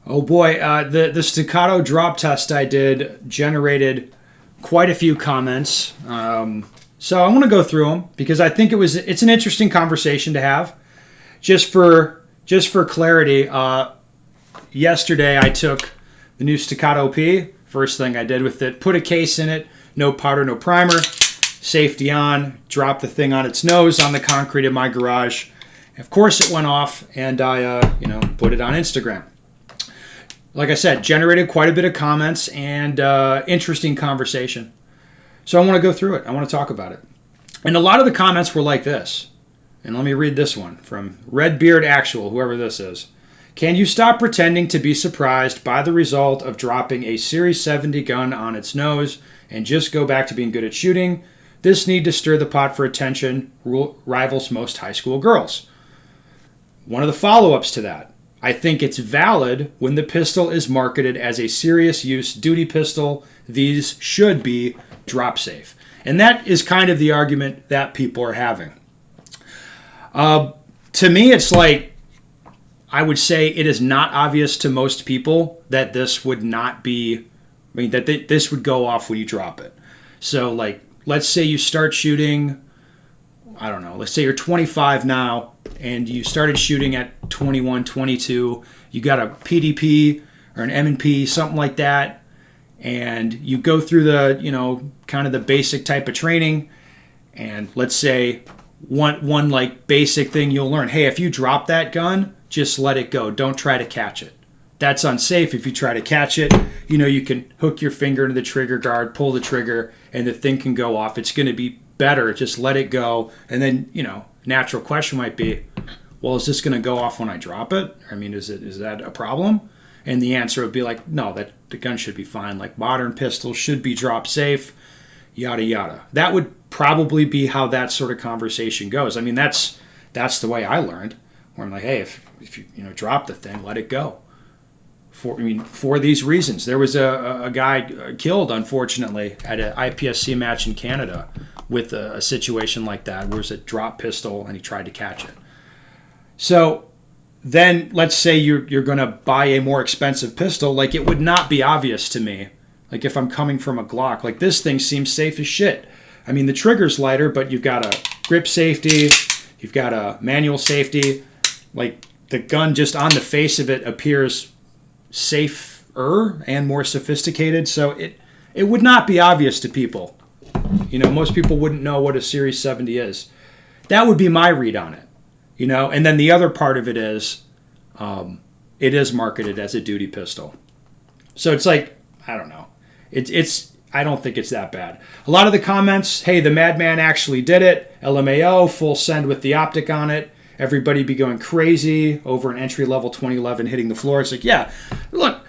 Oh boy, the staccato drop test I did generated quite a few comments. So I want to go through them because I think it's an interesting conversation to have. Just for clarity, yesterday I took the new Staccato P. First thing I did with it, put a case in it, no powder, no primer, safety on, dropped the thing on its nose on the concrete in my garage. Of course it went off, and I put it on Instagram. Like I said, generated quite a bit of comments and interesting conversation. So I want to go through it. I want to talk about it. And a lot of the comments were like this. And let me read this one from Redbeard Actual, whoever this is. Can you stop pretending to be surprised by the result of dropping a Series 70 gun on its nose and just go back to being good at shooting? This need to stir the pot for attention rivals most high school girls. One of the follow-ups to that. I think it's valid when the pistol is marketed as a serious use duty pistol. These should be drop safe. And that is kind of the argument that people are having. To me, it's like, I would say it is not obvious to most people that this would not be, that this would go off when you drop it. So like, let's say you start shooting, I don't know, let's say you're 25 now and you started shooting at 21, 22, you got a PDP or an M&P, something like that, and you go through the, kind of the basic type of training, and let's say one like basic thing you'll learn, hey, if you drop that gun, just let it go. Don't try to catch it. That's unsafe. If you try to catch it, you can hook your finger into the trigger guard, pull the trigger, and the thing can go off. It's going to be better. Just let it go. And then, natural question might be, well, is this going to go off when I drop it? I mean, is that a problem? And the answer would be like, no, that the gun should be fine. Like modern pistols should be drop safe, yada, yada. That would probably be how that sort of conversation goes. I mean, that's the way I learned. Where I'm like, hey, if you drop the thing, let it go. For these reasons. There was a guy killed, unfortunately, at an IPSC match in Canada with a situation like that, where it was a drop pistol and he tried to catch it. So then let's say you're going to buy a more expensive pistol. Like, it would not be obvious to me. Like, if I'm coming from a Glock, like, this thing seems safe as shit. I mean, the trigger's lighter, but you've got a grip safety, you've got a manual safety. Like, the gun just on the face of it appears safer and more sophisticated. So it would not be obvious to people. Most people wouldn't know what a Series 70 is. That would be my read on it. And then the other part of it is it is marketed as a duty pistol. So it's like, I don't know. I don't think it's that bad. A lot of the comments, hey, the madman actually did it. LMAO, full send with the optic on it. Everybody be going crazy over an entry-level 2011 hitting the floor. It's like, yeah, look,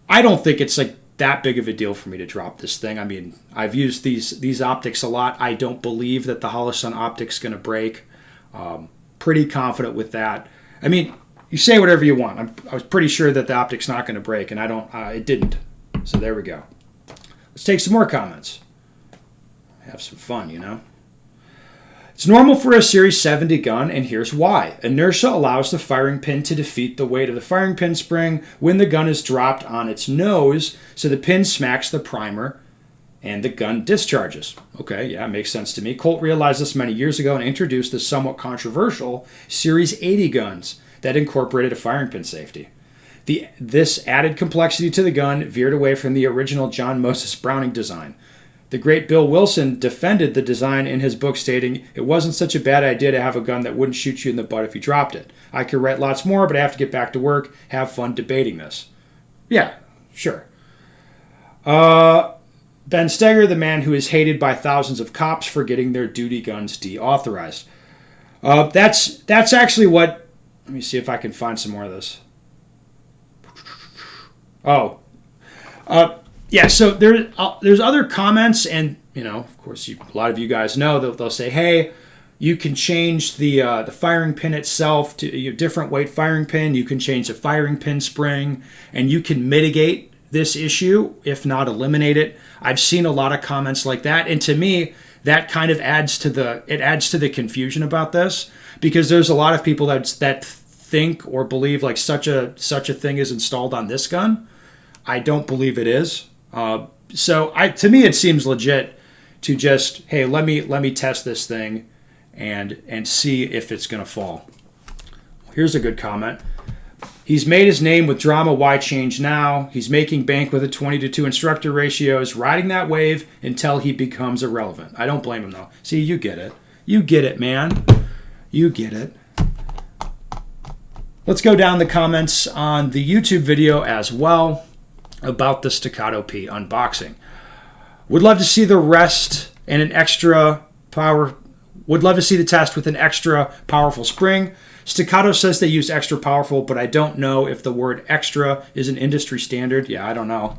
I don't think it's like that big of a deal for me to drop this thing. I mean, I've used these optics a lot. I don't believe that the Holosun optic's going to break. Pretty confident with that. I mean, you say whatever you want. I was pretty sure that the optic's not going to break, and it didn't. So there we go. Let's take some more comments. Have some fun, It's normal for a Series 70 gun, and here's why. Inertia allows the firing pin to defeat the weight of the firing pin spring when the gun is dropped on its nose, so the pin smacks the primer and the gun discharges. Okay, yeah, makes sense to me. Colt realized this many years ago and introduced the somewhat controversial Series 80 guns that incorporated a firing pin safety. This added complexity to the gun veered away from the original John Moses Browning design. The great Bill Wilson defended the design in his book, stating, it wasn't such a bad idea to have a gun that wouldn't shoot you in the butt if you dropped it. I could write lots more, but I have to get back to work. Have fun debating this. Yeah, sure. Ben Steger, the man who is hated by thousands of cops for getting their duty guns deauthorized. That's actually what... Let me see if I can find some more of this. Yeah, so there's other comments, and of course, a lot of you guys know that they'll say, "Hey, you can change the firing pin itself to a different weight firing pin. You can change the firing pin spring, and you can mitigate this issue, if not eliminate it." I've seen a lot of comments like that, and to me, that kind of adds to the confusion about this, because there's a lot of people that think or believe like such a thing is installed on this gun. I don't believe it is. So to me, it seems legit to just, hey, let me test this thing and see if it's going to fall. Here's a good comment. He's made his name with drama. Why change now? He's making bank with a 20-2 instructor ratios, riding that wave until he becomes irrelevant. I don't blame him, though. See, you get it. You get it, man. You get it. Let's go down the comments on the YouTube video as well about the Staccato P unboxing. Would love to see the rest and an extra power. Would love to see the test with an extra powerful spring. Staccato says they use extra powerful, but I don't know if the word extra is an industry standard. Yeah, I don't know.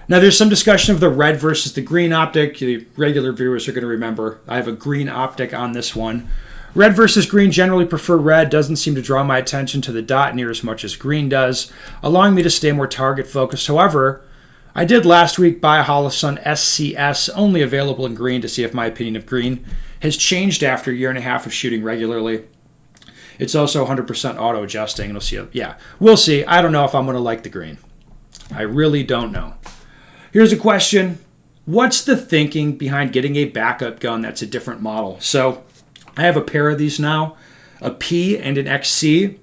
Now, there's some discussion of the red versus the green optic. The regular viewers are going to remember I have a green optic on this one. Red versus green, generally prefer red. Doesn't seem to draw my attention to the dot near as much as green does, allowing me to stay more target focused. However, I did last week buy a Holosun SCS, only available in green, to see if my opinion of green has changed after a year and a half of shooting regularly. It's also 100% auto adjusting, and we'll see. Yeah, we'll see. I don't know if I'm going to like the green. I really don't know. Here's a question. What's the thinking behind getting a backup gun that's a different model? So I have a pair of these now, a P and an XC.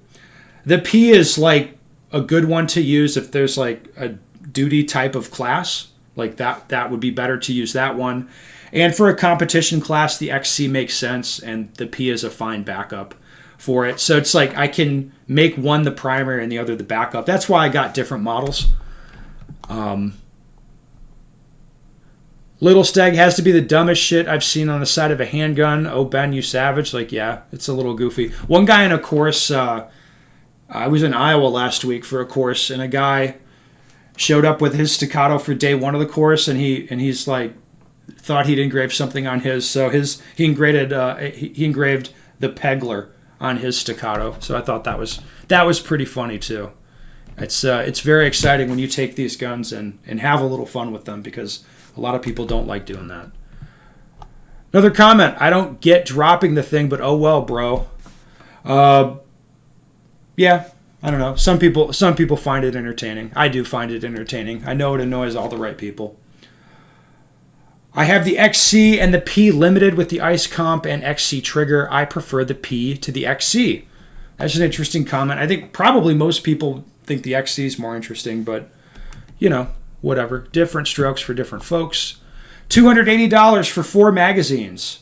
The P is like a good one to use if there's like a duty type of class. Like that would be better to use that one. And for a competition class, the XC makes sense, and the P is a fine backup for it. So it's like I can make one the primary and the other the backup. That's why I got different models. Little Stag has to be the dumbest shit I've seen on the side of a handgun. Oh, Ben, you savage. Like, yeah, it's a little goofy. One guy in a course, I was in Iowa last week for a course, and a guy showed up with his Staccato for day one of the course, and he's like, thought he'd engraved something on his. So he engraved the Pegler on his Staccato. So I thought that was pretty funny too. It's very exciting when you take these guns and have a little fun with them, because a lot of people don't like doing that. Another comment. I don't get dropping the thing, but oh well, bro. Yeah, I don't know. Some people find it entertaining. I do find it entertaining. I know it annoys all the right people. I have the XC and the P limited with the Ice Comp and XC trigger. I prefer the P to the XC. That's an interesting comment. I think probably most people think the XC is more interesting, but you know, whatever. Different strokes for different folks. $280 for 4 magazines.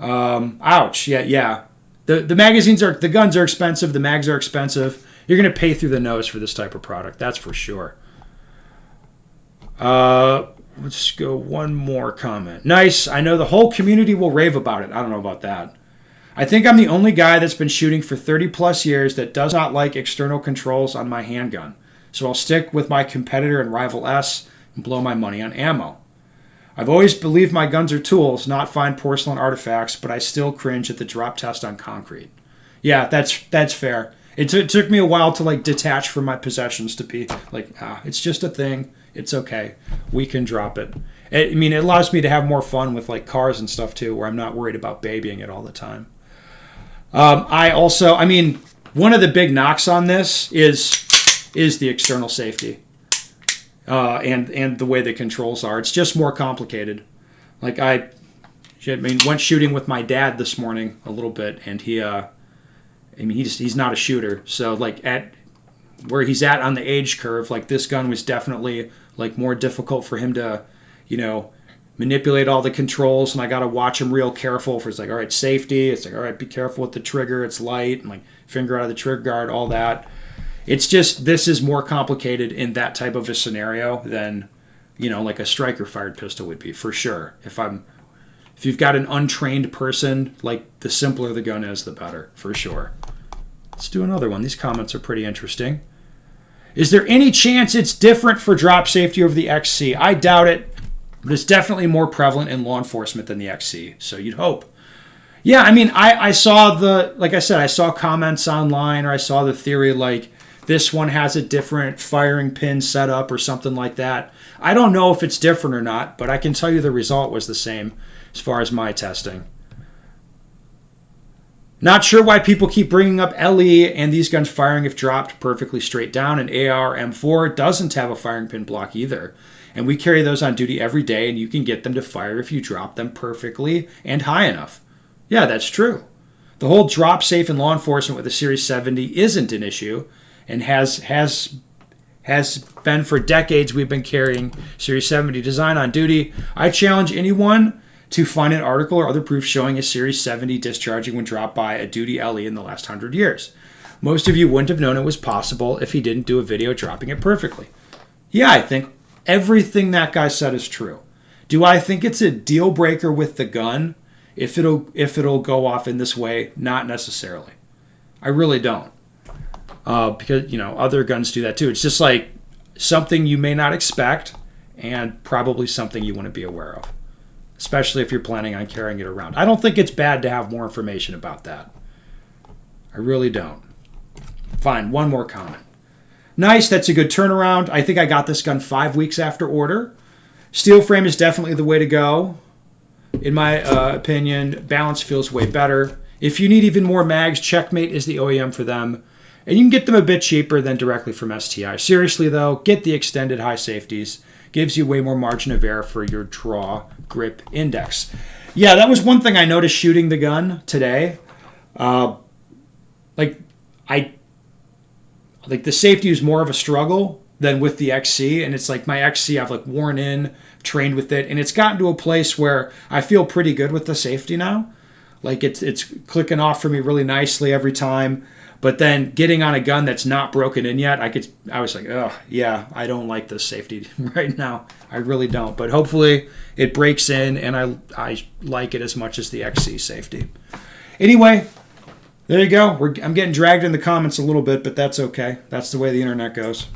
Ouch. Yeah. The magazines the guns are expensive. The mags are expensive. You're going to pay through the nose for this type of product. That's for sure. Let's go one more comment. Nice. I know the whole community will rave about it. I don't know about that. I think I'm the only guy that's been shooting for 30 plus years that does not like external controls on my handgun. So I'll stick with my competitor and rival S and blow my money on ammo. I've always believed my guns are tools, not fine porcelain artifacts, but I still cringe at the drop test on concrete. Yeah, that's fair. It took me a while to like detach from my possessions to be like, it's just a thing. It's okay. We can drop it. It allows me to have more fun with like cars and stuff too, where I'm not worried about babying it all the time. One of the big knocks on this is the external safety, and the way the controls are. It's just more complicated. Like went shooting with my dad this morning a little bit, and he's not a shooter. So like at where he's at on the age curve, like this gun was definitely like more difficult for him to, manipulate all the controls, and I got to watch him real careful for, it's like, all right, safety. It's like, all right, be careful with the trigger. It's light, and like finger out of the trigger guard, all that. It's just, this is more complicated in that type of a scenario than, like a striker fired pistol would be, for sure. If you've got an untrained person, like the simpler the gun is, the better, for sure. Let's do another one. These comments are pretty interesting. Is there any chance it's different for drop safety over the XC? I doubt it, but it's definitely more prevalent in law enforcement than the XC, so you'd hope. Yeah, I saw I saw comments online, or I saw the theory like this one has a different firing pin setup or something like that. I don't know if it's different or not, but I can tell you the result was the same as far as my testing. Not sure why people keep bringing up LE and these guns firing if dropped perfectly straight down. An AR M4 doesn't have a firing pin block either. And we carry those on duty every day, and you can get them to fire if you drop them perfectly and high enough. Yeah, that's true. The whole drop safe in law enforcement with the Series 70 isn't an issue, and has been for decades. We've been carrying Series 70 design on duty. I challenge anyone to find an article or other proof showing a Series 70 discharging when dropped by a duty LE in the last 100 years. Most of you wouldn't have known it was possible if he didn't do a video dropping it perfectly. Yeah, I think everything that guy said is true. Do I think it's a deal breaker with the gun if it'll go off in this way? Not necessarily. I really don't. Because, other guns do that too. It's just like something you may not expect and probably something you want to be aware of, especially if you're planning on carrying it around. I don't think it's bad to have more information about that. I really don't. Fine, one more comment. Nice, that's a good turnaround. I think I got this gun 5 weeks after order. Steel frame is definitely the way to go. In my opinion, balance feels way better. If you need even more mags, Checkmate is the OEM for them. And you can get them a bit cheaper than directly from STI. Seriously, though, get the extended high safeties. Gives you way more margin of error for your draw grip index. Yeah, that was one thing I noticed shooting the gun today. The safety was more of a struggle than with the XC, and it's like my XC I've worn in, trained with it, and it's gotten to a place where I feel pretty good with the safety now. It's clicking off for me really nicely every time. But then getting on a gun that's not broken in yet, I was like, oh yeah, I don't like this safety right now. I really don't. But hopefully it breaks in, and I like it as much as the XC safety. Anyway, there you go. I'm getting dragged in the comments a little bit, but that's okay. That's the way the internet goes.